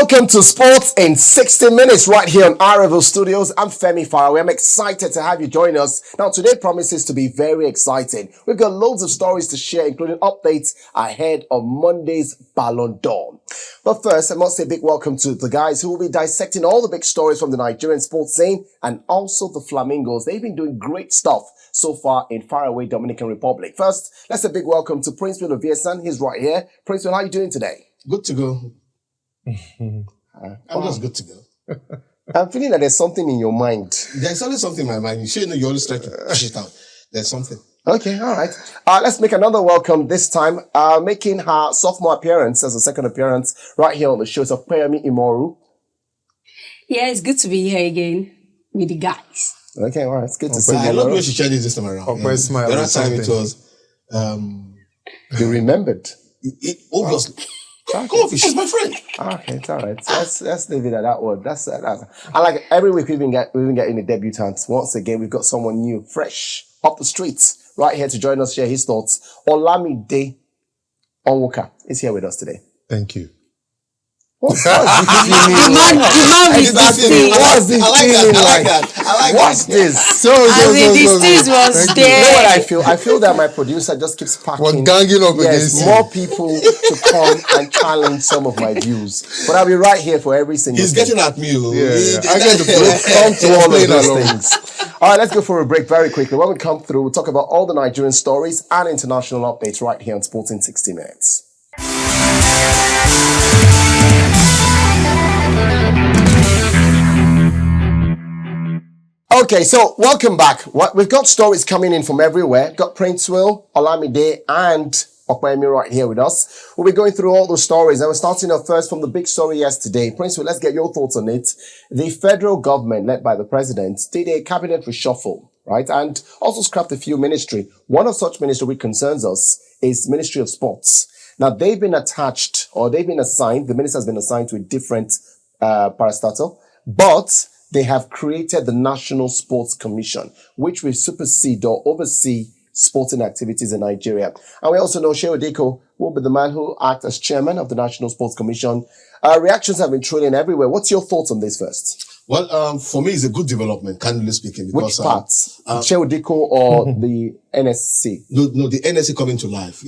Welcome to Sports in 60 Minutes right here on iRavelStudios. I'm Femi Farawe. I'm excited to have you join us. Now, today promises to be very exciting. We've got loads of stories to share, including updates ahead of Monday's Balon d'Or. But first, I must say a big welcome to the guys who will be dissecting all the big stories from the Nigerian sports scene and also the Flamingos. They've been doing great stuff so far in faraway Dominican Republic. First, let's say a big welcome to Princewill Oviesan. He's right here. Princewill, how are you doing today? Good to go. I'm just good to go. I'm feeling that there's something in your mind. There's always something in my mind. You should know you always try to push it out. There's something. Okay, all right. Let's make another welcome this time. Making her sophomore appearance as a second appearance right here on the show is Opeyemi Imoru. Yeah, it's good to be here again with the guys. Okay, all right. It's good to see you. I love the way she changed this time around. Smile. The other time it was... You remembered? Obviously. Come on, she's my friend. Okay, it's all right. Let's leave it at that word. That's. I like every week we even get in the debutants. Once again, we've got someone new, fresh, up the streets, right here to join us, share his thoughts. Olamide Onwuka is here with us today. Thank you. What's the man with the steez. What's this feeling like? I like What's this? The steez was there. You know what I feel? I feel that my producer just keeps packing. Ganging up against you. More people to come and challenge some of my views. But I'll be right here for every single He's thing. getting at me. Yeah. I get the We'll come to all of those things. All right, let's go for a break very quickly. When we come through, we'll talk about all the Nigerian stories and international updates right here on Sports in 60 Minutes. Okay, so welcome back. We've got stories coming in from everywhere. Got Princewill, Olamide, and Opeyemi right here with us. We'll be going through all those stories, and we're starting off first from the big story yesterday. Princewill, let's get your thoughts on it. The federal government, led by the president, did a cabinet reshuffle, right, and also scrapped a few ministry. One of such ministry which concerns us is Ministry of Sports. Now, they've been attached, or they've been assigned, the minister has been assigned to a different parastatal, but they have created the National Sports Commission, which will supersede or oversee sporting activities in Nigeria. And we also know Shehu Diko will be the man who acts as chairman of the National Sports Commission. Reactions have been trailing everywhere. What's your thoughts on this first? Well, for me, it's a good development, candidly speaking. Because, which parts? Shehu Diko or the NSC? No, the NSC coming to life.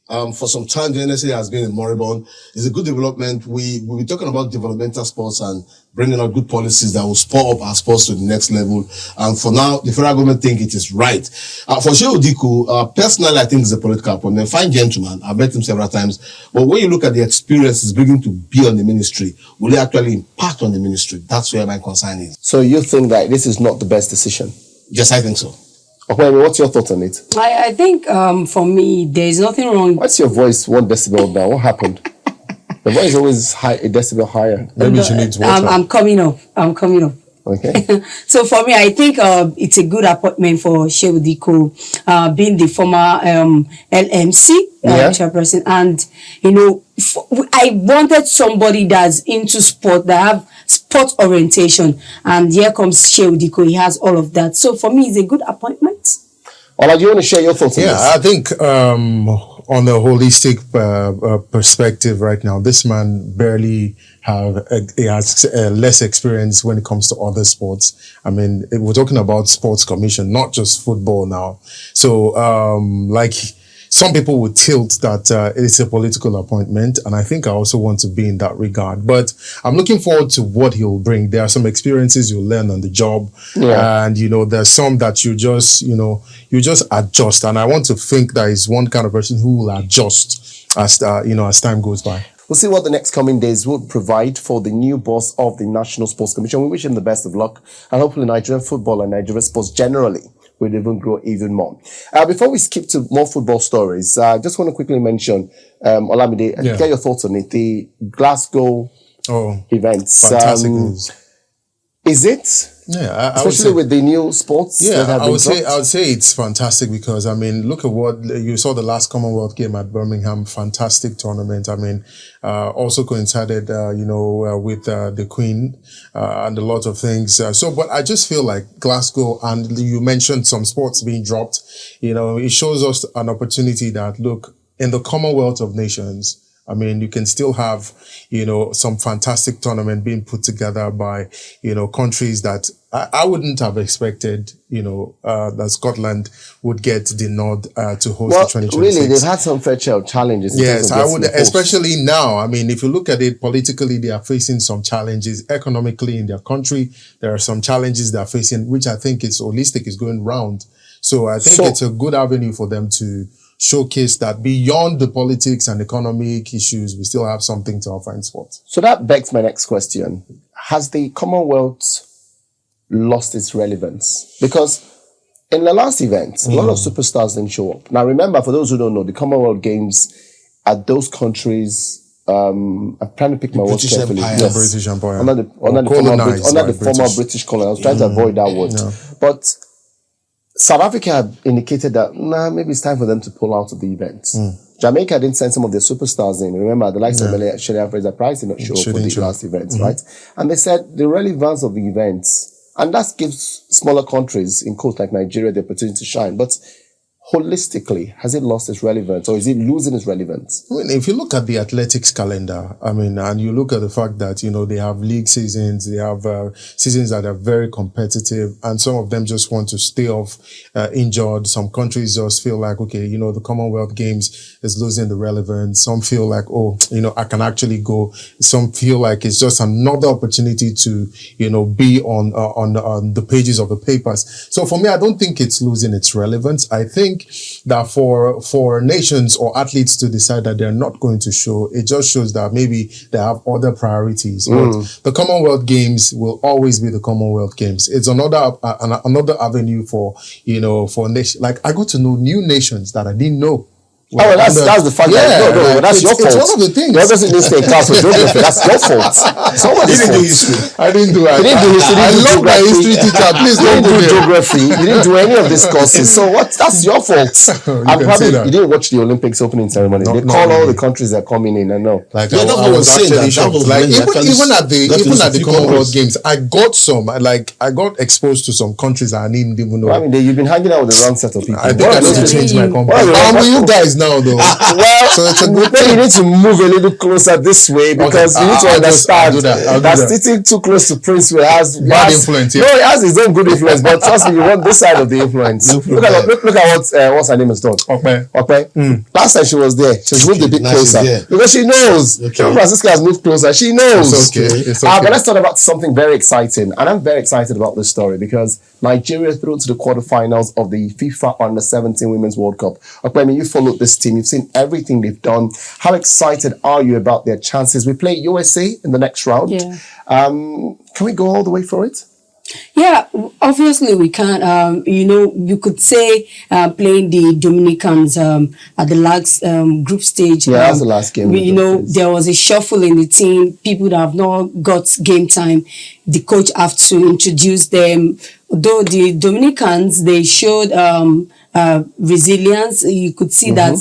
For some time, the NSA has been in moribund. It's a good development. We'll be talking about developmental sports and bringing out good policies that will spur up our sports to the next level. And for now, the federal government think it is right. For Shehu Diko, personally, I think he's a political opponent. Fine gentleman. I've met him several times. But when you look at the experience he's bringing to be on the ministry, will he actually impact on the ministry? That's where my concern is. So you think that this is not the best decision? Yes, I think so. Opeyemi, what's your thoughts on it? I think for me, there's nothing wrong. What's your voice 1 decibel down? What happened? The voice is always high, a decibel higher. Maybe she needs water. I'm coming up. Okay. So for me, I think it's a good appointment for Shehu Diko, being the former LMC chairperson. And, you know, I wanted somebody that's into sport, that have sport orientation. And here comes Shehu Diko. He has all of that. So for me, it's a good appointment. Ola, do you want to share your thoughts on this? Yeah, I think on the holistic perspective right now, this man barely he has less experience when it comes to other sports. I mean, we're talking about sports commission, not just football now. So, like some people would tilt that it's a political appointment, and I think I also want to be in that regard. But I'm looking forward to what he'll bring. There are some experiences you'll learn on the job, and there's some that you just adjust. And I want to think that he's one kind of person who will adjust as time goes by. We'll see what the next coming days will provide for the new boss of the National Sports Commission. We wish him the best of luck, and hopefully Nigerian football and Nigerian sports generally will even grow even more. Before we skip to more football stories, I just want to quickly mention, Olamide, get your thoughts on it. The Glasgow events. Fantastic news. Is it? Yeah, especially with the new sports. Yeah, I would say it's fantastic because I mean, look at what you saw the last Commonwealth game at Birmingham. Fantastic tournament. I mean, also coincided, with the Queen and a lot of things. But I just feel like Glasgow, and you mentioned some sports being dropped. It shows us an opportunity that look in the Commonwealth of Nations. I mean, you can still have, some fantastic tournament being put together by, countries that I wouldn't have expected, that Scotland would get the nod to host the 2026. Really, they've had some fair share of challenges. Yes, I would, especially now. I mean, if you look at it politically, they are facing some challenges. Economically in their country, there are some challenges they are facing, which I think is holistic, is going round. So I think it's a good avenue for them to showcase that beyond the politics and economic issues, we still have something to offer in sports. So that begs my next question. Has the Commonwealth lost its relevance? Because in the last event, a lot of superstars didn't show up. Now, remember, for those who don't know, the Commonwealth Games at those countries, I'm trying to pick my words carefully. Yes. British Empire. Under the former British colony. I was trying to avoid that word. No. But South Africa had indicated that, maybe it's time for them to pull out of the event. Jamaica didn't send some of their superstars in. Remember, the likes of Shelley Fraser-Price did not show up for the last event, right? And they said the relevance of the events, and that gives smaller countries in quotes like Nigeria the opportunity to shine. But holistically, has it lost its relevance, or is it losing its relevance? I mean, if you look at the athletics calendar, and you look at the fact that, they have league seasons, they have seasons that are very competitive, and some of them just want to stay off injured. Some countries just feel like, okay, the Commonwealth Games is losing the relevance. Some feel like, I can actually go. Some feel like it's just another opportunity to, be on the pages of the papers. So for me, I don't think it's losing its relevance. I think that for nations or athletes to decide that they're not going to show, it just shows that maybe they have other priorities. But the Commonwealth Games will always be the Commonwealth Games. It's another avenue for nations. Like, I got to know new nations that I didn't know. Well, that's the fact. No, that's your fault. It's one of the things. Whoever doesn't stay in class for geography, that's your fault. Somebody's fault. I didn't do it. You didn't do history. I love my history teacher. Please don't do geography. You didn't do any of these courses. So what? That's your fault. And probably you didn't watch the Olympics opening ceremony. They call all the countries that are coming in. I know. Like, I was actually shocked. Like, even at the Commonwealth Games, I got exposed to some countries I didn't even know. I mean, you've been hanging out with the wrong set of people. I think I need to change my company. I'm with you guys now, though. Well, so it's a good thing. You need to move a little closer this way, because you need to understand that sitting too close to Princewill has bad influence. No, it has its own good influence, but trust me, you want this side of the influence. Look at what's her name is done. Okay. Last time she was there, she's moved a bit closer because she knows. Francisca has moved closer. She knows. It's okay. But let's talk about something very exciting, and I'm very excited about this story because Nigeria through to the quarterfinals of the FIFA Under-17 Women's World Cup. Opeyemi, you followed this team. You've seen everything they've done. How excited are you about their chances? We play USA in the next round. Yeah. Can we go all the way for it? Yeah, obviously we can. You could say playing the Dominicans at the last group stage. Yeah, that was the last game. There was a shuffle in the team. People that have not got game time, the coach have to introduce them. Though the Dominicans, they showed resilience. You could see that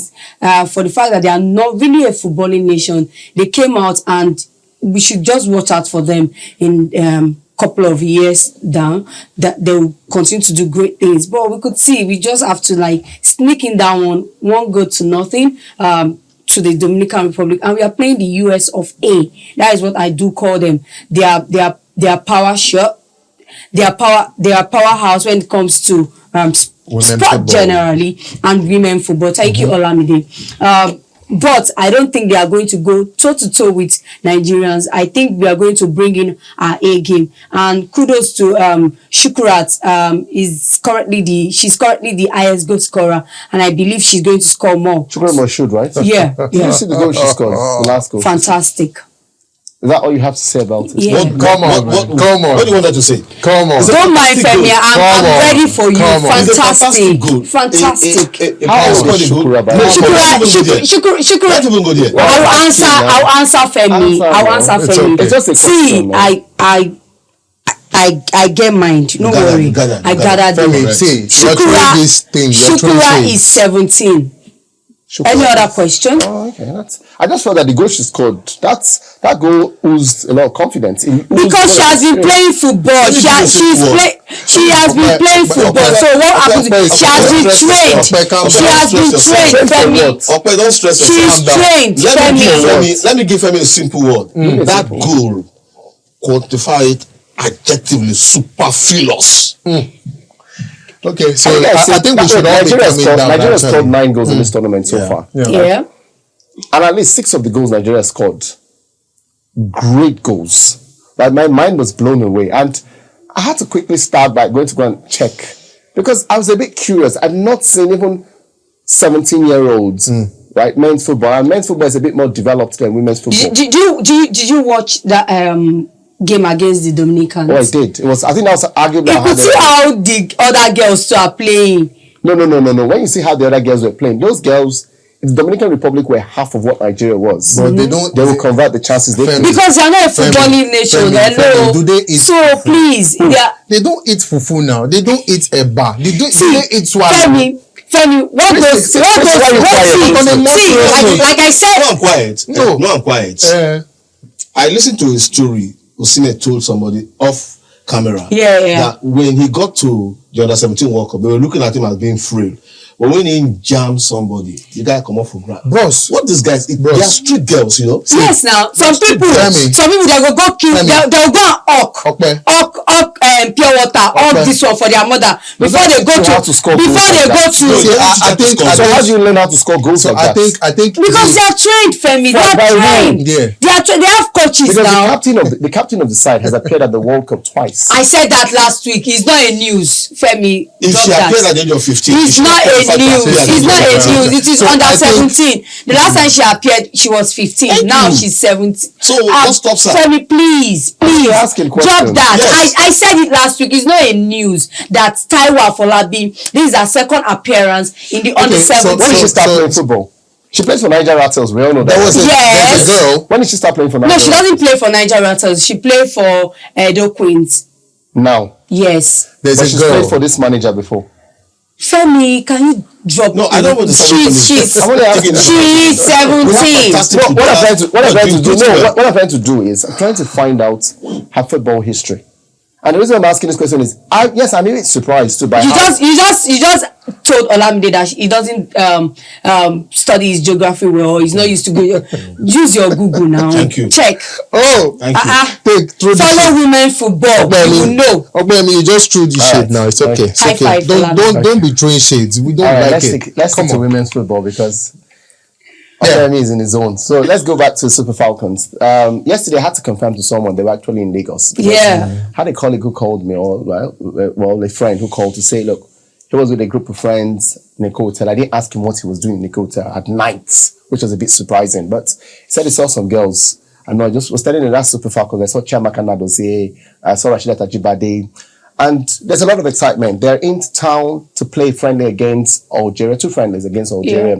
for the fact that they are not really a footballing nation, they came out, and we should just watch out for them in couple of years down, that they will continue to do great things. But we could see, we just have to sneak in that one goal to nothing to the Dominican Republic, and we are playing the US of A. That is what I do call them. They are power shot. They are powerhouse when it comes to sport generally and women football. Thank you, Olamide. But I don't think they are going to go toe-to-toe with Nigerians. I think we are going to bring in our A game. And kudos to Shukurat. She's currently the highest goal scorer, and I believe she's going to score more. Shukurat should, right? Yeah. Did you see the goal she scored? The last goal. Fantastic. Is that all you have to say about it? Yeah. Come on. What do you want her to say? Come on. Don't mind Femi. I'm ready for you. Fantastic. Fantastic. How old is Shukura? Shukura. I'll answer Femi. It's just a question. See, I get mind. No worry. I gathered it. Shukura is 17. Any other question? Oh, okay. I just felt that the goal she scored, that goal oozed a lot of confidence. Because she has been playing football. She has been playing football. So what happens? She has been trained. She has been trained, Femi. Okay, don't stress yourself. She's trained, Femi. Let me give Femi a simple word. That goal, quantify it adjectively, superfluous. Okay, so I think we should all be coming down. Nigeria scored 9 goals in this tournament so far. Yeah. And at least 6 of the goals Nigeria scored, great goals. Like, my mind was blown away. And I had to quickly start by going to go and check. Because I was a bit curious. I've not seen even 17-year-olds, right, men's football. And men's football is a bit more developed than women's football. Did you watch that game against the Dominicans? Oh, I did. I think that was arguably. You could see how the other girls too are playing. No. When you see how the other girls were playing, those girls in the Dominican Republic were half of what Nigeria was. But they will convert the chances they can. Because they are not a footballing nation. Do they eat so please, they don't eat fufu now. They don't eat eba. They eat swallow. Femi, what goes? Like I said, No, I'm quiet. No, I'm quiet. I listened to his story. Osime told somebody off camera that when he got to the under-17 World Cup, they were looking at him as being frail. But when he jammed somebody, the guy come off for grab. Bros, what these guys eat? They are street girls, you know. Yes, now some people they will go kill. They'll go and pure water, this one for their mother before they go to. I think. So how do you learn how to score goals? So I think because they are trained, Femi. They are trained. They have coaches now. The captain of the side has appeared at the World Cup twice. I said that last week. It's not a news, Femi. If she appeared at the age of 15, it's not a news. It's not a news. It is under 17. The last time she appeared, she was 15. Now she's 17. So what stops her? Femi, please, drop that. Yes. I said it last week. It's not a news that Taiwo Afolabi, this is her second appearance in the under 17. When did she start playing football? She plays for Niger Rattles. We all know that. Yes. A girl. When did she start playing for Niger? No, she doesn't play for Niger Rattles. She played for Edo Queens. Now. Yes. She's played for this manager before. Femi, can you drop? No, I don't want to. She's 17. What I'm trying to do is I'm trying to find out her football history. And the reason I'm asking this question is, I'm a bit surprised too. You just told Olamide that he doesn't study his geography well. He's not used to go. Use your Google now. Thank you. Check. Oh, thank you. Follow women football. You know. Opeyemi, you just threw the shade now. It's okay. It's okay. Don't be throwing shades. We don't like it. Let's stick to women's football because Opeyemi is in his zone. So let's go back to Super Falcons. Yesterday I had to confirm to someone they were actually in Lagos. I had a colleague who called me, a friend who called to say, look, he was with a group of friends in a hotel. I didn't ask him what he was doing in the hotel at night, which was a bit surprising. But he said he saw some girls. And I just was telling him that Super Falcons. I saw Chiamaka Nadozie, I saw Rashida Tajibade. And there's a lot of excitement. They're in town to play friendly against Algeria, 2 friendlies against Algeria.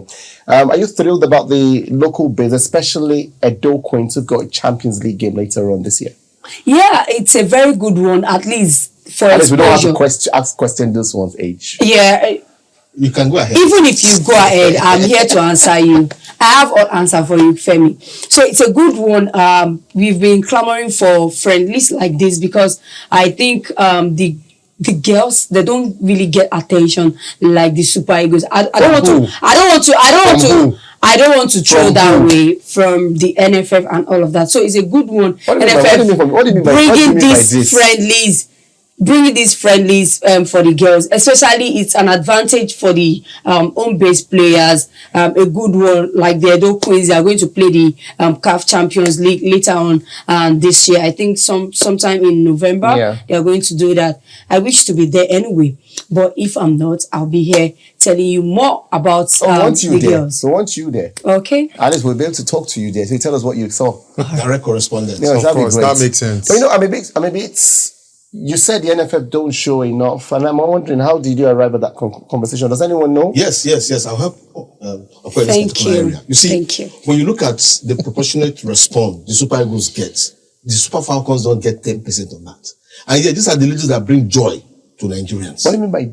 Yeah. Are you thrilled about the local base, especially Edo Queens, who've got a Champions League game later on this year? Yeah, it's a very good one, at least for exposure. We don't have to question this one's age. Yeah. You can go ahead. Even if you go ahead, I'm here to answer you. I have an answer for you, Femi. So it's a good one. We've been clamoring for friendlies like this because I think the girls, they don't really get attention like the Super Eagles. I don't want to throw that way from the NFF and all of that. So it's a good one. NFF bringing these friendlies for the girls, especially it's an advantage for the home-based players. A good one like the Edo Queens, they are going to play the CAF Champions League later on this year. I think sometime in November they are going to do that. I wish to be there anyway, but if I'm not, I'll be here telling you more about the girls. So once you there, okay, at least we'll be able to talk to you there. So you tell us what you saw. Direct correspondence. Of course, that makes sense. But it's. You said the NFF don't show enough, and I'm wondering, how did you arrive at that conversation? Does anyone know? Yes. I'll help. Thank you. Area. You see, when you look at the proportionate response the Super Eagles get, the Super Falcons don't get 10% of that. And yet, these are the leaders that bring joy to Nigerians. What do you mean by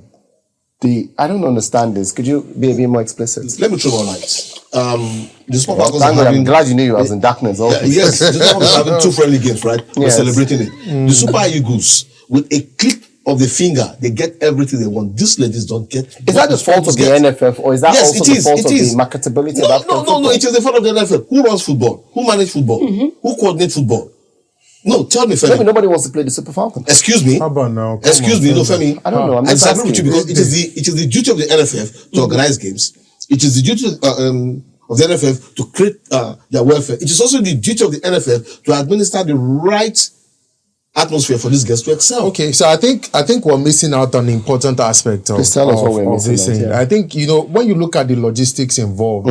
I don't understand this. Could you be a bit more explicit? Let me throw more light. The Super Falcons Thank are God, I'm having, glad you knew I was in darkness. Okay. yes, the Super Falcons are having 2 friendly games, right? We're Yes. celebrating it. The Super Eagles, with a click of the finger, they get everything they want. These ladies don't get. Is that the fault of the NFF, or is that Yes, also it the is, fault it of is. the marketability of No, African no, football? no. It is the fault of the NFF. Who runs football? Who manages football? Who coordinates football? No, tell me, Femi. Maybe nobody wants to play the Super Falcons. Excuse me. How about now? Come Excuse on, me, no, Femi. Femi. I don't know. I'm I just disagree with you asking. because it is the duty of the NFF to organize games. It is the duty of the NFF to create their welfare. It is also the duty of the NFF to administer the right atmosphere for these guys to excel. Okay, so I think we're missing out on an important aspect of, Please tell us what we're missing this out, thing. yeah. I think, when you look at the logistics involved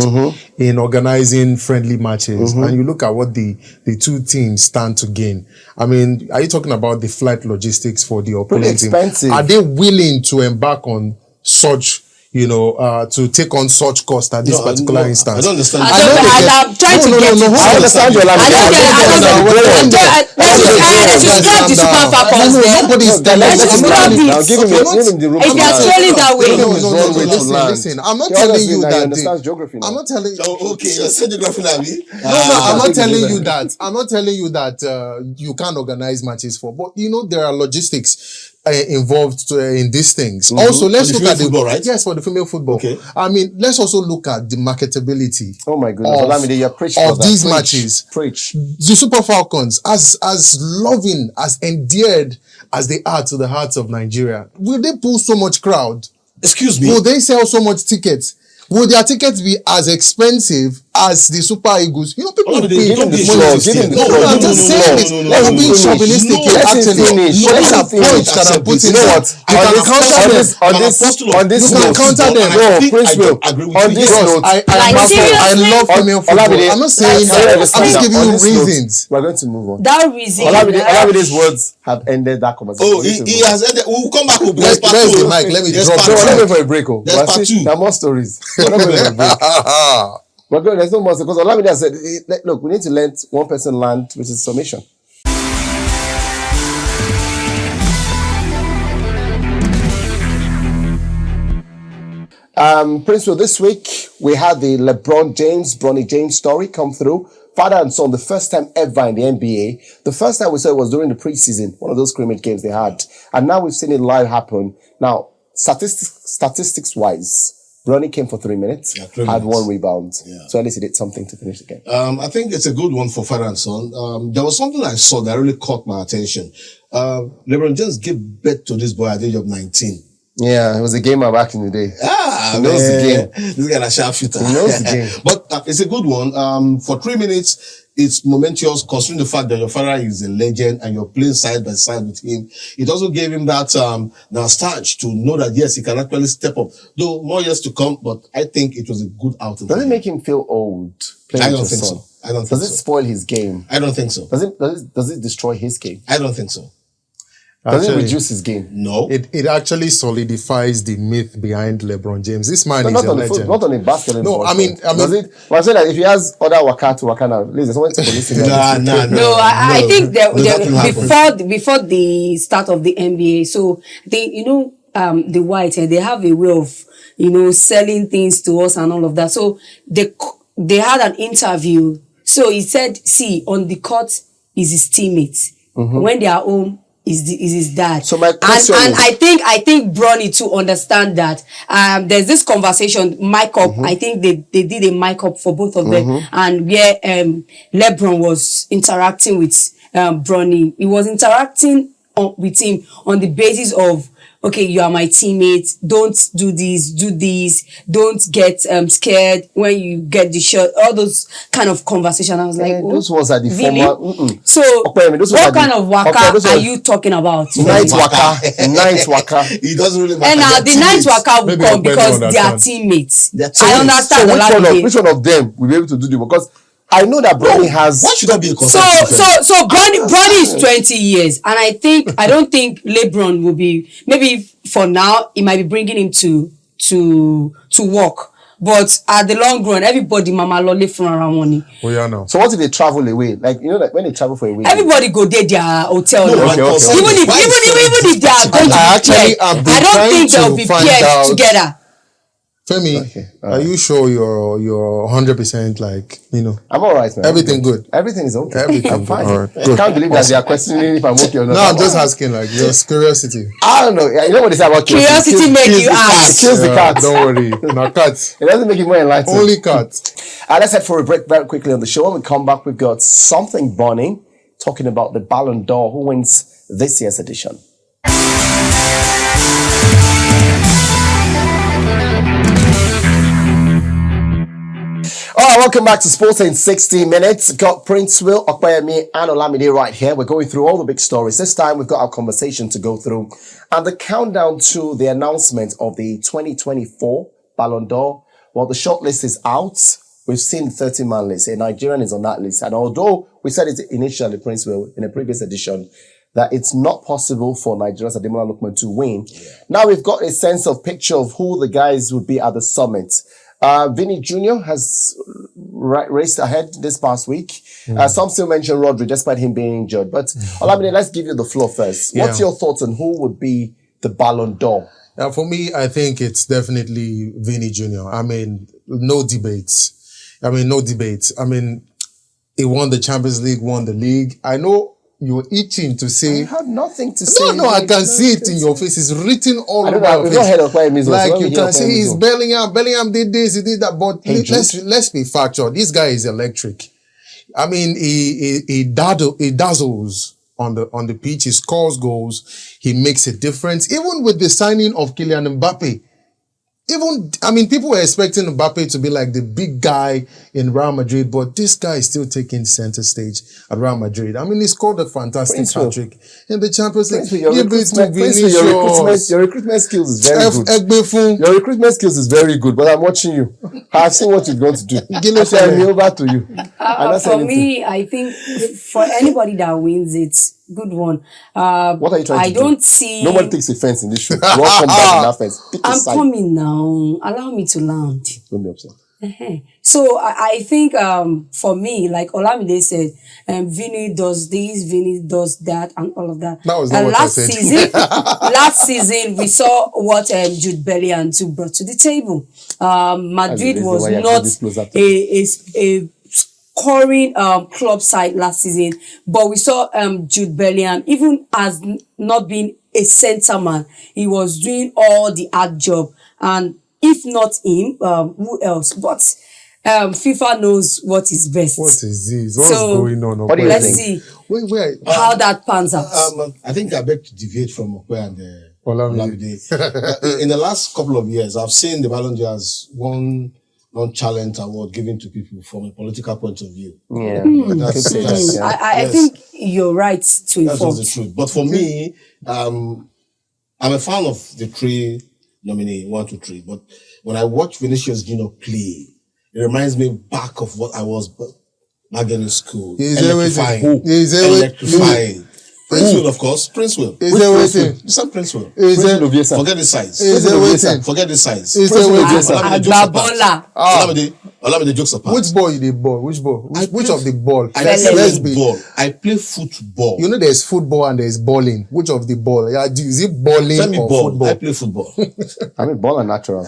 in organizing friendly matches, and you look at what the 2 teams stand to gain. I mean, are you talking about the flight logistics for the opponent team? expensive. Are they willing to embark on such, to take on such cost at this particular instance? I don't understand. I'm trying to get it. I understand your language. Describe the Super Falcons then. Nobody's Let's describe it. Now give him the room. If you're trailing that way. Listen, I'm not telling you He that. understands geography now. I'm not telling you. Oh, okay, you're saying geography, Nabi. No, I'm not telling you that. I'm not telling you that you can't organize matches for, but there are logistics involved in these things. Also, let's For the look at female football, right? Yes, for the female football. Okay. I mean, let's also look at the marketability. Oh my goodness, Olamide, you're preaching of these Preach. matches. Preach. The Super Falcons, as loving, as endeared as they are to the hearts of Nigeria, will they pull so much crowd? Excuse me. Will they sell so much tickets? Will their tickets be as expensive as the Super Eagles? People Oh, pay don't be money. sure. I'm just saying it. Let me be chauvinistic. Let him finish. These are Let him points that I'm putting. You know what? On this You can note, counter them. No, Princewill. On this Yes, note, I love female football. Olamide, I'm not saying I'm just giving you reasons. We're going to move on. That reason. Olamide's words have ended that conversation. Oh, he has ended. We'll come back with Where's the mic? Let me There's drop part No, it. we're not two. going for a break. Oh. There's part 2. There are more stories. We're not going for a break. But God, there's no more because Olamide said, look, we need to let one person land with his submission. Princewill, this week we had the Bronny James story come through. Father and son, the first time ever in the NBA. The first time we saw it was during the preseason, one of those scrimmage games they had. And now we've seen it live happen. Now, statistics-wise, Bronny came for 3 minutes, Yeah, 3 had minutes. 1 rebound. Yeah. So at least he did something to finish the game. I think it's a good one for father and son. There was something I saw that really caught my attention. LeBron James gave birth to this boy at the age of 19. Yeah, it was a gamer back in the day. He knows the game. This guy is a sharpshooter. He knows the game. But it's a good one. For 3 minutes, it's momentous considering the fact that your father is a legend and you're playing side by side with him. It also gave him that nostalgia to know that, yes, he can actually step up. Though more years to come, but I think it was a good outing. Does it make him feel old playing I with don't his think son? so. I don't think Does it so. spoil his game? I don't think so. Does it destroy his game? I don't think so. Does it Actually, reduce his game? No. It actually solidifies the myth behind LeBron James. This man is Not a on the foot, legend. not on the basketball. No, I mean- does it? But I say that if he has other waka to waka now, please, there's someone to police him. No, I think nothing happened. before the start of the NBA, so the white, they have a way of selling things to us and all of that. So they had an interview. So he said, see, on the court is his teammates. When they are home, is his dad. So my question and is, I think Bronny to understand that there's this conversation mic up. I think they did a mic up for both of them, and where LeBron was interacting with Bronny. He was interacting with him on the basis of, okay, you are my teammate. Don't do this. Do this. Don't get scared when you get the shot. All those kind of conversation. I was like, those ones are the really? former. So, Opeyemi, those what are the- kind of waka Opeyemi, those are are- you talking about? Night waka. It doesn't really matter. And now They're the night teammates. waka will Maybe come Opeyemi because they are understand. teammates. They're I teammates. understand So Olamide. which one of them will be able to do the work? Because I know that Bronny has. Why should that be a So concern? Bronny is 20 years, and I don't think LeBron will be. Maybe for now, it might be bringing him to work, But at the long run, everybody mama lolly from around money. Oh, yeah, no. So what if they travel away? Like, you know, like when they travel for a week. Everybody go there their hotel. No, now. okay. Even if they are going to be paired, I don't think they'll be paired together. Femi, are you sure you're 100% like, you know? I'm all right, man. Everything good? Everything is okay. Everything I'm fine. All right, I can't believe that they are questioning if I'm okay or not. No, I'm just asking, like, just curiosity. I don't know. You know what they say about Curiosity make you ask. Kills the cat. Don't worry. No, cats. It doesn't make you more enlightened. Only cats. Let's head for a break very quickly on the show. When we come back, we've got something burning, talking about the Ballon d'Or, who wins this year's edition. All right, welcome back to Sports in 60 Minutes. Got Princewill, Opeyemi, and Olamide right here. We're going through all the big stories. This time, we've got our conversation to go through. And the countdown to the announcement of the 2024 Ballon d'Or. Well, the shortlist is out. We've seen the 30-man list. A Nigerian is on that list. And although we said it initially, Princewill, in a previous edition, that it's not possible for Nigeria's Ademola Lookman to win. Yeah. Now we've got a sense of picture of who the guys would be at the summit. Vinny Jr. has raced ahead this past week. Some still mention Rodri, despite him being injured. But Olamide, let's give you the floor first. What's your thoughts on who would be the Ballon d'Or? For me, I think it's definitely Vinny Jr. I mean, no debates. I mean, he won the Champions League, won the league. I know you're itching to say. I have nothing to say. No, I can see it in your face. It's written all over your face. We've not heard of Opeyemi. Like you can see, he's Bellingham. Bellingham did this, he did that. But let's be factual. This guy is electric. I mean, he dazzles on the pitch. He scores goals. He makes a difference. Even with the signing of Kylian Mbappe. People were expecting Mbappe to be like the big guy in Real Madrid, but this guy is still taking center stage at Real Madrid. I mean, he scored a fantastic hat-trick in the Champions League. Your recruitment skills is very good. Your recruitment skills is very good, but I'm watching you. I've seen what you're going to do. I'll me over to you. For me, I think for anybody that wins, it's good one. What are you trying to do? I don't see. Nobody takes offense in this show. You all come back in that fence. I'm coming now. Allow me to land. Don't be upset. So I think for me, like Olamide said, Vinny does this, Vinny does that, and all of that. That was not what I said. Last season, we saw what Jude Bellingham brought to the table. Madrid was not a scoring club side last season, but we saw Jude Bellingham, even as not being a centre man, he was doing all the hard job. And if not him, who else? But FIFA knows what is best. What is this? What's going on? What do you Let's think? see how that pans out. I think I beg to deviate from Opeyemi and Olamide. In the last couple of years, I've seen the Ballon d'Or as one non-challenge award given to people from a political point of view. Yeah. I think you're right to That's inform. the truth. But for me, I'm a fan of the three nominee, 1, 2, 3. But when I watch Vinicius Jr. play, it reminds me back of what I was back in school. Electrifying. Princewill, of course. Princewill. It's not Princewill. Princewill Oviesan. Forget the size. Forget the size. Olamide jokes apart. Which ball you dey ball? Which ball? Which of the ball? I play football. I play football. You know there's football and there's balling. Which of the ball? Is it balling or football? I play football. I mean, ball and natural.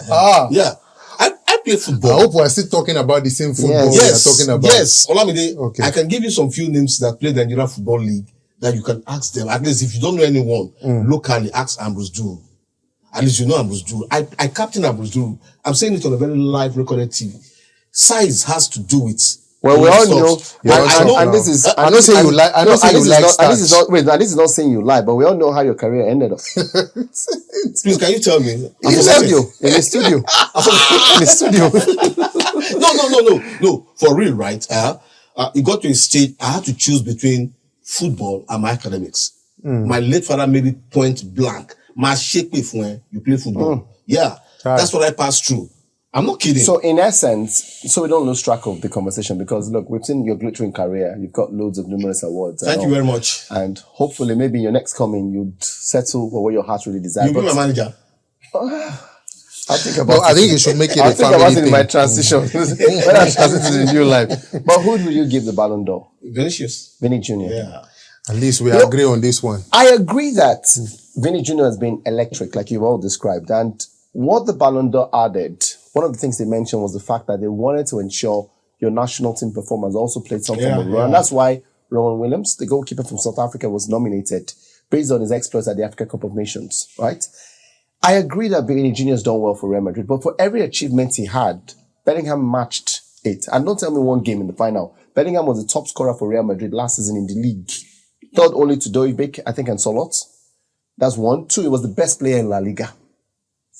Yeah. I play football. I hope we're still talking about the same football we are talking about. Yes, Olamide. Okay. I can give you some few names that play the Nigerian Football League that you can ask them. At least if you don't know anyone, locally, ask Ambrose Duru. At least you know Ambrose Duru. I captain Ambrose Duru. I'm saying it on a very live recorded TV. Size has to do with. Well, we all know, and this is. I don't say you lie. I don't say you like. This is not saying you lie, but we all know how your career ended up. Please, can you tell me? In the studio. No. For real, right? It got to a stage. I had to choose between football and my academics. My late father made it point blank. My shake me when you play football. Yeah, that's what I passed through. I'm not kidding. So in essence, so we don't lose track of the conversation, because look, we've seen your glittering career. You've got loads of numerous awards. Thank you very much. And hopefully maybe in your next coming, you'd settle for what your heart really desires. You'll be my manager. I'll think about No, I think you should make it I'll a think family about it in thing. my transition. When I transition to the new life. But who do you give the Ballon d'Or? Vinicius. Vinny Jr. Yeah. At least we You know, agree on this one. I agree that Vinny Jr. has been electric, like you've all described. And what the Ballon d'Or added, one of the things they mentioned was the fact that they wanted to ensure your national team performance also played some form of role. And that's why Rowan Williams, the goalkeeper from South Africa, was nominated based on his exploits at the Africa Cup of Nations, right? I agree that Vinny Jr. has done well for Real Madrid, but for every achievement he had, Bellingham matched it. And don't tell me one game in the final. Bellingham was the top scorer for Real Madrid last season in the league. Third only to Dovbyk, I think, and Solot. That's 1. 2, he was the best player in La Liga.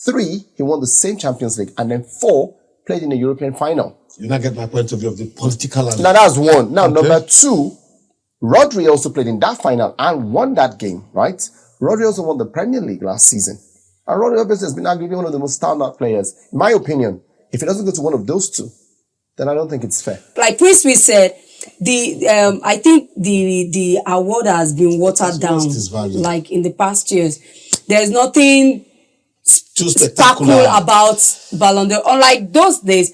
3, he won the same Champions League. And then 4, played in the European final. You now get my point of view of the political. Now that's 1. Now, number 2, Rodri also played in that final and won that game, right? Rodri also won the Premier League last season. And Rodri obviously has been arguably one of the most standout players. In my opinion, if he doesn't go to one of those two, then I don't think it's fair. Like Princewill said, I think the award has been watered down. Like in the past years, there's nothing too spectacular about Ballon d'Or. Unlike those days,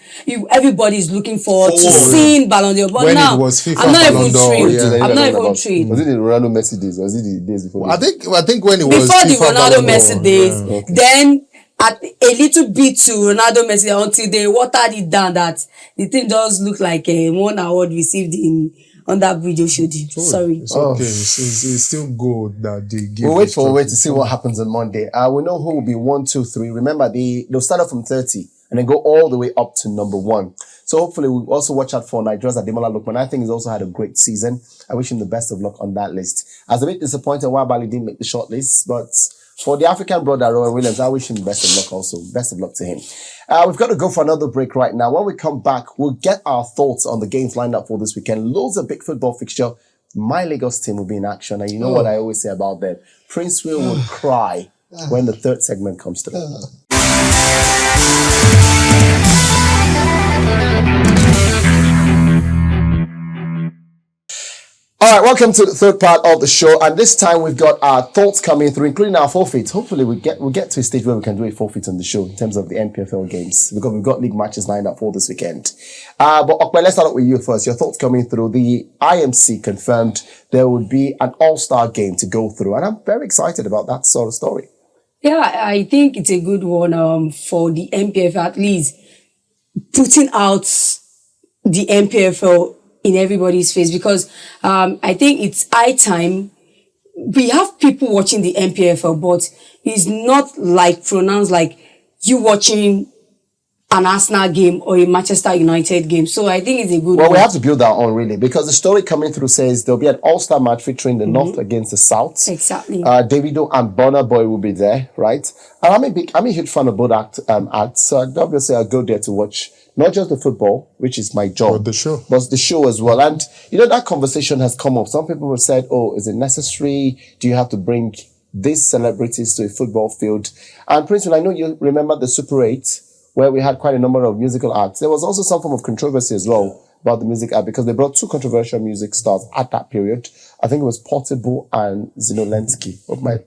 everybody's looking forward to seeing Ballon d'Or. But When now, it was FIFA I'm not Ballon even d'Or, trained. yeah. I'm not even trained. Was it the Ronaldo Messi days or was it the days before? I think when it was Before the FIFA Ronaldo Ballon d'Or, Messi days, then at a little bit to Ronaldo Messi until they watered it down that the thing does look like one award received on that video shooting. Sorry. It's okay. It's still good that they give. We'll wait for a way to see what happens on Monday. We know who will be 1, 2, 3. Remember, they'll start off from 30 and then go all the way up to number 1. So hopefully we'll also watch out for Nigeria's Ademola Lookman. I think he's also had a great season. I wish him the best of luck on that list. I was a bit disappointed why Bali didn't make the short list, but for the African brother, Rowan Williams, I wish him the best of luck also. Best of luck to him. We've got to go for another break right now. When we come back, we'll get our thoughts on the games lined up for this weekend. Loads of big football fixture. My Lagos team will be in action. And you know what I always say about them. Princewill will cry when the third segment comes through. All right, welcome to the third part of the show, and this time we've got our thoughts coming through, including our forfeits. Hopefully, we'll get to a stage where we can do a forfeit on the show in terms of the NPFL games, because we've got league matches lined up for this weekend. But Okpe, let's start with you first. Your thoughts coming through. The IMC confirmed there would be an all-star game to go through, and I'm very excited about that sort of story. Yeah, I think it's a good one for the NPFL, at least putting out the NPFL in everybody's face, because I think it's high time. We have people watching the NPFL, but it's not like pronounced like you watching an Arsenal game or a Manchester United game. So I think it's a good one. We have to build that on, really, because the story coming through says there'll be an all-star match featuring the North against the South. Exactly. Davido and Burna Boy will be there, right? And I'm a huge fan of both acts. So obviously I'll go there to watch not just the football, which is my job, but the show. But the show as well. And, you know, that conversation has come up. Some people have said, oh, is it necessary? Do you have to bring these celebrities to a football field? And Princewill, I know you remember the Super 8, where we had quite a number of musical acts. There was also some form of controversy as well about the music act, because they brought 2 controversial music stars at that period. I think it was Portable and Zinolensky. Hope my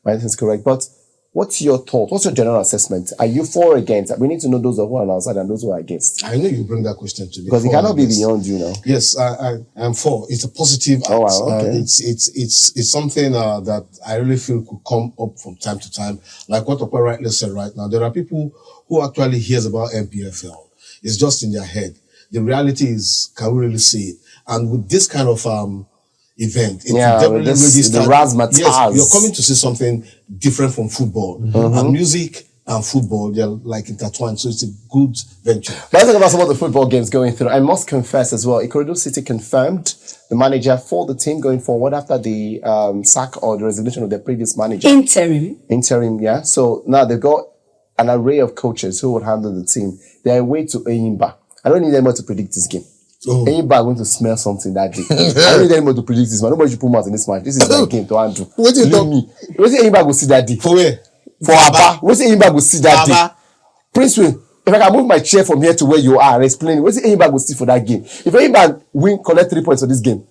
answer is correct. But what's your thought? What's your general assessment? Are you for or against? We need to know those who are on our side and those who are against. I know you bring that question to me. Because it cannot be beyond you now. Yes, I am for. It's a positive act. Oh, wow, okay. It's something that I really feel could come up from time to time. Like what Ope rightly said right now, there are people who actually hears about NPFL. It's just in their head. The reality is, can we really see it? And with this kind of event, it definitely really the razzmatazz. Yes, you're coming to see something different from football. And music and football, they're like intertwined, so it's a good venture. Let's talk about some of the football games going through. I must confess as well, Ikorodu City confirmed the manager for the team going forward after the sack or the resignation of their previous manager. Interim, yeah. So now they've got an array of coaches who would handle the team. They're away to Eyimba. I don't need anyone to predict this game. Eyimba are going to smell something that day. I don't need anyone to predict this, man. Nobody should put mouth in this match. This is my game to handle. What you talk me? What's Eyimba go see that day? For where? For Abba. What's Eyimba go see that day? Princewill, if I can move my chair from here to where you are and explain, what's Eyimba go see for that game? If Eyimba win, collect 3 points for this game,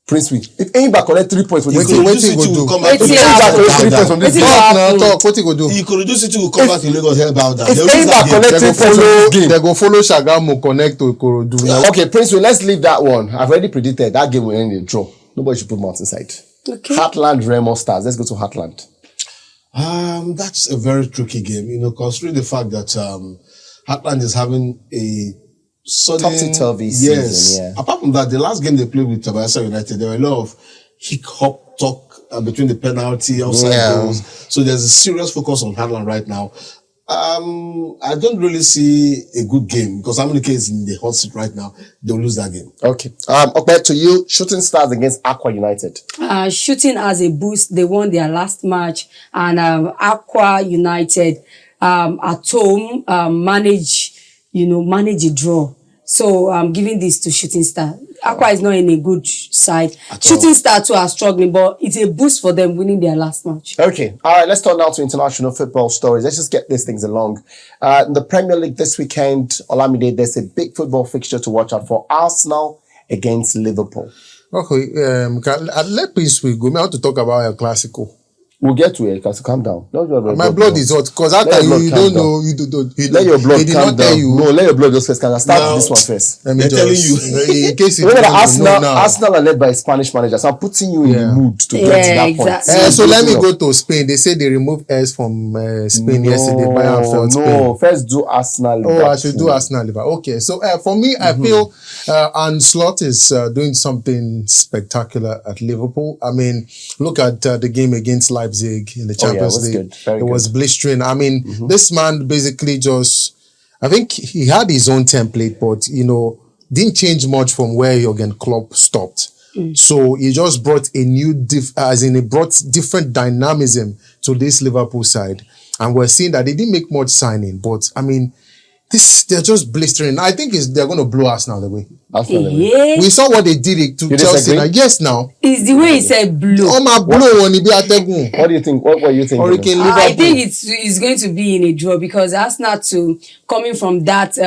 Princewill, if anybody collect 3 points for this game, Wetin go do? if anybody collect 3 points from this game, Talk. What he go do? You could reduce it to come back to Lagos help out that. if anybody collect 3 points from this game, They go follow Shagamu connect to Ikorodu. okay, Princewill, let's leave that one. I've already predicted that game will end in a draw. Nobody should put mouth inside. Okay. Heartland Remo Stars. Let's go to Heartland. That's a very tricky game, considering the fact that Heartland is having a sudden Topsy-turvy yes. season, yeah. Apart from that, the last game they played with Bayelsa United, there were a lot of hiccup talk between the penalty, outside goals. So there's a serious focus on Heartland right now. I don't really see a good game because how many cases in the hot seat right now, they'll lose that game. Okay. Okay, to you, Shooting Stars against Aqua United. Shooting as a boost, they won their last match, and Aqua United at home manage a draw. So I'm giving this to Shooting Star. Aqua is not in a good side. Shooting Star too are struggling, but it's a boost for them winning their last match. Okay. All right, let's turn now to international football stories. Let's just get these things along. In the Premier League this weekend, Olamide, there's a big football fixture to watch out for. Arsenal against Liverpool. Okay, let Princewill go. I want to talk about El Clasico. We'll get to it, because calm down. My blood is hot because how can you don't know you don't let your blood did calm not tell down. you. No, let your blood just first calm down. Start with this one first. Let me They're telling you. in case you Remember don't that know now. Arsenal are led by a Spanish manager, so I'm putting you in the mood to get to that point. exactly. So let me go to Spain. They say they removed S from Spain yesterday. Bayern fell Spain. No, first do Arsenal. Oh, I should do Arsenal. Okay, so for me, I feel Slot is doing something spectacular at Liverpool. I mean, look at the game against Leipzig in the Champions League. It was blistering. I mean, this man basically I think he had his own template, but, didn't change much from where Jurgen Klopp stopped. So he just brought different dynamism to this Liverpool side. And we're seeing that they didn't make much signing, but I mean, they're just blistering. I think they're going to blow Arsenal away. Yeah. We saw what they did to Chelsea. Now. Yes, now. It's the way he said blow. Oh my blow on the What do you think? What were you thinking? Hurricane I Liverpool. think it's going to be in a draw because Arsenal too, coming from that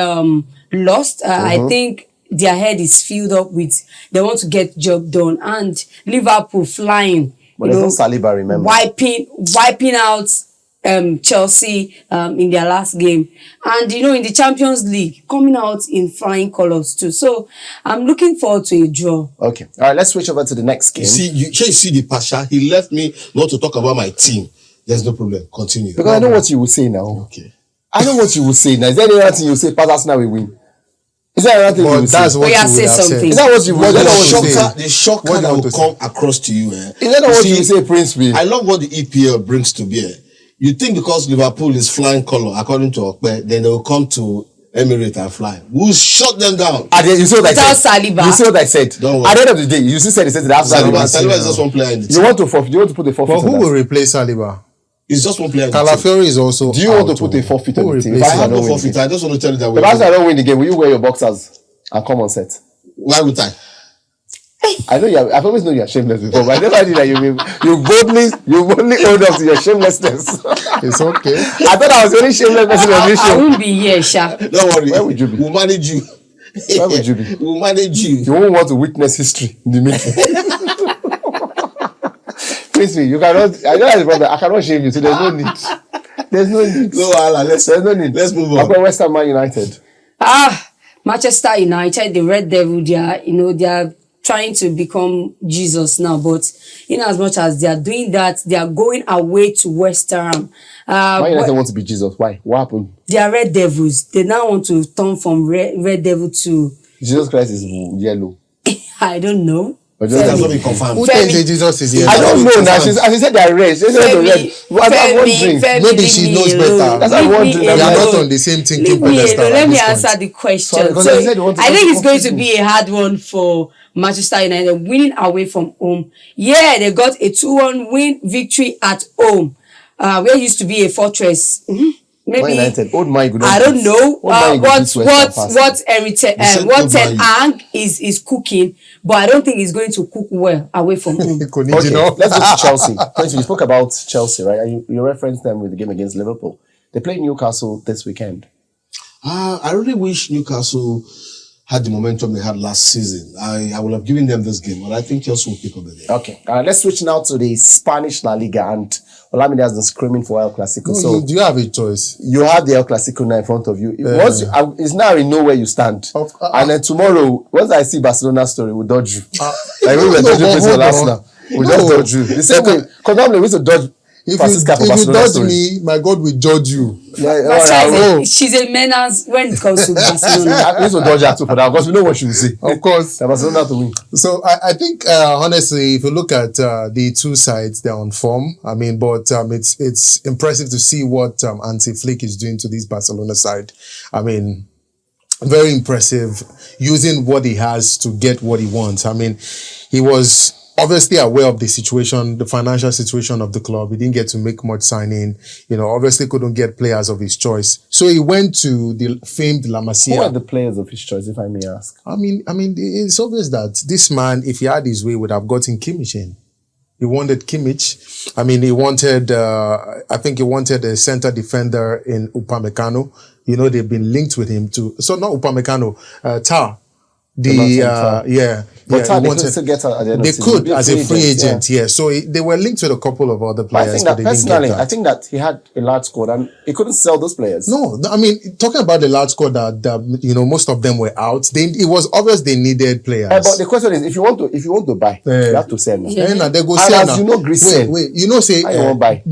lost, I think their head is filled up with they want to get job done, and Liverpool flying, But there's no Saliba, remember? wiping out Chelsea in their last game, and in the Champions League coming out in flying colours too. So I'm looking forward to a draw. Okay, all right. Let's switch over to the next game. You see the Pasha. He left me not to talk about my team. There's no problem. Continue. Because I know what you will say now. Okay. I know what you will say now. Is there any other thing you will say? Pass Arsenal will win. Is there another thing you will say? That's what you would have say said. something. Is that what you will say? The shocker that will come across to you. Is that not what you will say, Princewill? I love what the EPL brings to bear. You think because Liverpool is flying colour, according to Okpe, then they will come to Emirates and fly. We'll shut them down. You see what I Without said? Saliba. You see what I said? Don't worry. At the end of the day, you still said that Saliba is just one player in the team. You want to put a forfeit But who on will that? replace Saliba? It's just one player in the team. Calafiori is also. Do you want to put a forfeit on the team? If I have no don't win the forfeit, game. I just want to tell you that If Arsenal don't win the game, will you wear your boxers and come on set? why would I? I know I've always known you're shameless before, but I never knew that you boldly owned up to your shamelessness. It's okay. I thought I was the only shameless person on this I show. won't be here, Sha. Don't worry. Where would you be? We'll manage you. Where would you be? We'll manage you. You won't want to witness history in the meeting. Please, you cannot. I know that's the problem. I cannot shame you, so there's no need. There's no need. No, Allah, There's no need. let's move on. About West Ham Man United. Manchester United, the Red Devil, they are trying to become Jesus now, but in as much as they are doing that, they are going away to West Ham. Man United want to be Jesus. Why? What happened? They are Red Devils. They now want to turn from Red Devil to Jesus Christ is yellow. I don't know. But That's what we confirm. Who tells you Jesus is here? I don't know now. As he said, they are red. They said they're red. I'm wondering. Maybe she knows better. That's what I'm wondering. We are not on the same thinking pedestal. Let me answer the question. Sorry, because I said you want to I think it's going to confuse be a hard one for Manchester United, winning away from home. Yeah, they got a 2-1 victory at home. Where used to be a fortress. Maybe Man United, old man, I don't know what Ten Hag is cooking, but I don't think he's going to cook well away from home. Okay, let's go to Chelsea. Prince, you spoke about Chelsea, right? And you referenced them with the game against Liverpool. They play Newcastle this weekend. I really wish Newcastle had the momentum they had last season, I would have given them this game, but I think Chelsea will pick up the game. Okay, let's switch now to the Spanish La Liga, and Olamide has been screaming for El Clasico. No, So do you have a choice? you have the El Clasico now in front of you. It's now we know where you stand. And then tomorrow, once I see Barcelona's story, we'll dodge you. Like we were dodging Princewill Arsenal. We'll just dodge you. The same way, because normally we used to dodge If Francisca for you Barcelona's dodge story. me, my God will judge you. She's a menace when it comes to Barcelona. We used to dodge her too for that, because we know what she will say. Of course. That Barcelona to win. So I think honestly, if you look at the two sides, they're on form. I mean, but it's impressive to see what Hansi Flick is doing to this Barcelona side. I mean, very impressive, using what he has to get what he wants. I mean, he was obviously aware of the situation, the financial situation of the club. He didn't get to make much signing. Obviously couldn't get players of his choice. So he went to the famed La Masia. Who are the players of his choice, if I may ask? I mean, it's obvious that this man, if he had his way, would have gotten Kimmich in. He wanted Kimmich. I mean, he wanted, I think he wanted a center defender in Upamecano. They've been linked with him to, so not Upamecano, Tar. But they could still get her at the end of the They season. could as a free agent, yeah. So they were linked with a couple of other I players, think but that they didn't personally, get that. I think that he had a large squad and he couldn't sell those players. No, I mean, talking about the large squad that most of them were out. It was obvious they needed players. But the question is, if you want to buy, you have to sell now. And they go And sell as now. you know, Greece sell. Wait, say I won't buy.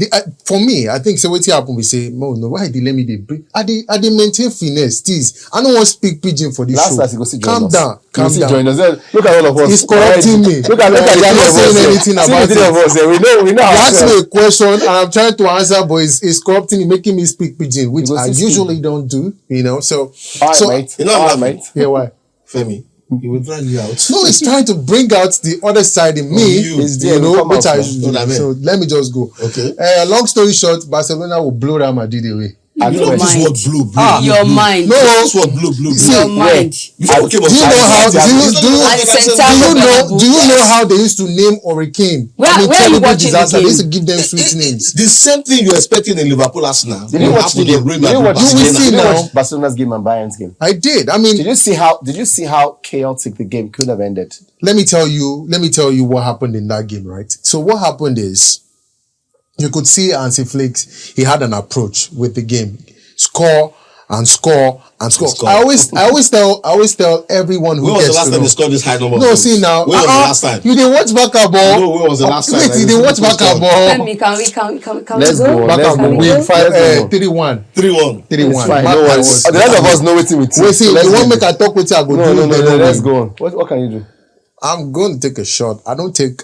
for me, I think so. What happen? We say, no, why they let me bring? I they maintain finesse, tease. I don't want to speak pidgin for this Last show. night he go see join Calm us. down, He go calm see down. join us. Look at all of us. He's correcting me. Look at You're the not saying anything See about the three of it. us here. We know You asked ourselves. me a question and I'm trying to answer, but it's corrupting me, making me speak pidgin, which You go I see usually don't do. So, All right, so mate. You know All what right, happened? mate. yeah, why? Femi, he will drag you out. No, it's trying to bring out the other side in me, you. It's there, you we know, come which out I now. should Know do. what I mean? So let me just go. Okay. Long story short, Barcelona will blow Real Madrid away. And You know where? this mind. word blue. Your mind. No, This word blue. See, Your mind. Before we came do you know how? Do you know how they used to name Hurricane? Where are you terrible watching the disaster. They game? used to give them sweet names. The same thing you're expecting in Liverpool Arsenal. Did you watch the game? Did you watch You will see now. Barcelona's game and Bayern's game? I did. I mean, Did you see how chaotic the game could have ended? let me tell you what happened in that game, right? So what happened is, you could see Hansi Flick, he had an approach with the game. Score and score and score. Score. I always tell everyone who When was the gets last to time know. they scored this high number? of No, goals? see now. When was the last time? You didn't watch basketball. No, when was the last time? Wait, you didn't watch basketball. Femi, can we Let's go. go? Let's go. We Let's five go. 3-1. 3-1. 3-1. Fine, Mark no my worries. words. The rest of us know what we think. Wait, see, So let's you go. want make I talk with you, I go No, do it. let's go on. What can you do? I'm going to take a shot. I don't take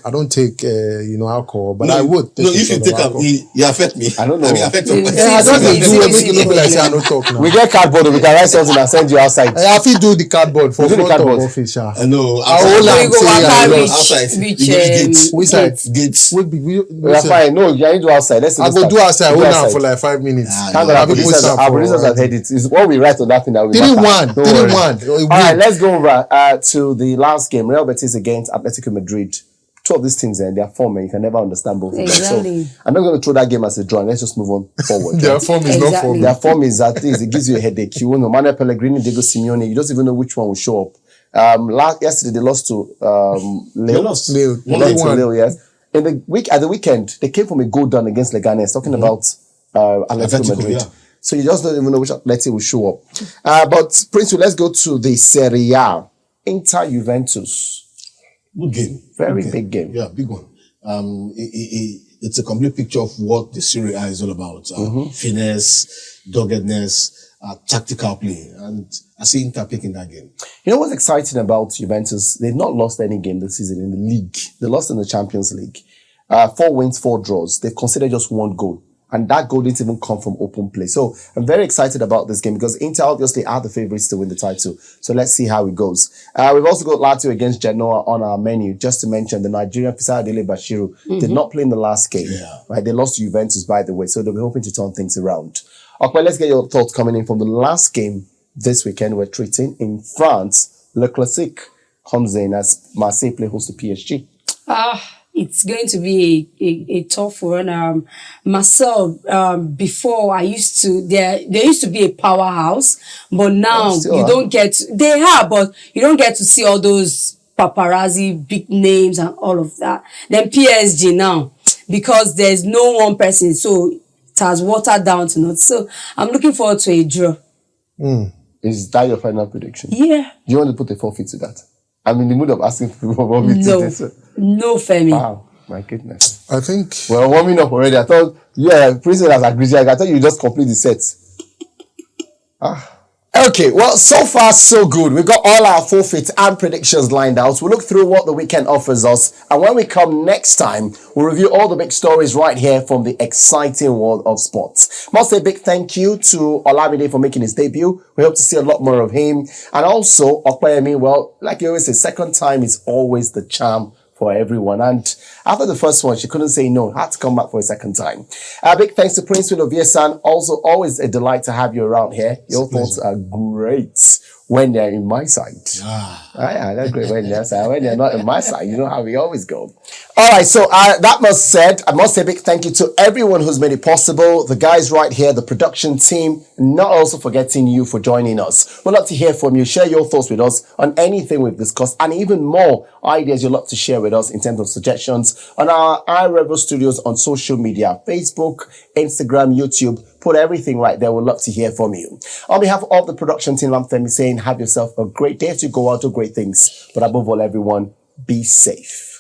alcohol, but I would take No, a if shot you of take alcohol. you affect me. I don't know. I mean, affect your Yeah, I don't See, do it. see, Make it look see, like see. say I don't talk now. We get cardboard. We can write something and send you outside. I have to do the cardboard for You do the front of cardboard. office. Yeah. I know. I hold So on, you go say waka I reach lost. outside. reach You use gates. Which side? Gates. We are fine. No, you need to do outside. Let's I go do outside. Hold on for like 5 minutes. Ah, Thank no, God, our People producers, stand our for- producers have heard it. It's what we write on that thing that we 3-1. matter. Don't worry. 3-1. All right, let's go over to the last game. Real Betis against Atletico Madrid. Two of these teams, and their form, and you can never understand both of them. Exactly. So I'm not going to throw that game as a draw. Let's just move on forward. Their right? form is not Exactly. for me. Their form is at least it gives you a headache. You know, Manuel Pellegrini, Diego Simeone, you don't even know which one will show up. Yesterday they lost to Lille. They lost. Lille. They lost to 1-1. Lille, yes. At the weekend, they came from a goal down against Leganes, talking about Atletico Madrid. yeah. So you just don't even know which Atletico will show up. But Princewill, let's go to the Serie A. Inter Juventus. Good game. Very Good big game. Yeah, big one. It's a complete picture of what the Serie A is all about. Finesse, doggedness, tactical play. And I see Inter picking that game. You know what's exciting about Juventus? They've not lost any game this season in the league. They lost in the Champions League. 4 wins, 4 draws. They've conceded just 1 goal. And that goal didn't even come from open play. So I'm very excited about this game because Inter obviously are the favorites to win the title. So let's see how it goes. We've also got Lazio against Genoa on our menu. Just to mention, the Nigerian Fisadele Bashiru did not play in the last game. Yeah. Right? They lost to Juventus, by the way. So they'll be hoping to turn things around. Okay, let's get your thoughts coming in from the last game this weekend we're treating in France. Le Classique comes in as Marseille play host to PSG. it's going to be a tough one. Myself, before there used to be a powerhouse, but now you don't get, but you don't get to see all those paparazzi, big names and all of that. Then PSG now, because there's no one person, so it has watered down to nothing. So I'm looking forward to a draw. Is that your final prediction? Yeah. Do you want to put a forfeit to that? I'm in the mood of asking people what we did this. No, Femi. Wow, my goodness. I think We're warming up already. I thought, Princewill has agreed. I thought you just complete the set. Okay, well, so far so good. We've got all our forfeits and predictions lined out. We'll look through what the weekend offers us, and when we come next time, we'll review all the big stories right here from the exciting world of sports. Must say a big thank you to Olamide for making his debut. We hope to see a lot more of him. And also, Opeyemi, well, like you always say, second time is always the charm for everyone. And after the first one, she couldn't say no. Had to come back for a second time. A big thanks to Princewill Oviesan. Also, always a delight to have you around here. Your thoughts are great when they're in my side. They're great when they're side. When they're not in my side, you know how we always go. All right, so that must said, I must say a big thank you to everyone who's made it possible. The guys right here, the production team, not also forgetting you for joining us. We'd love to hear from you. Share your thoughts with us on anything we've discussed and even more ideas you'd love to share with us in terms of suggestions on our iRavelStudios on social media, Facebook, Instagram, YouTube. Put everything right there. We'd love to hear from you. On behalf of the production team, I'm Femi saying have yourself a great day to go out to great things. But above all, everyone, be safe.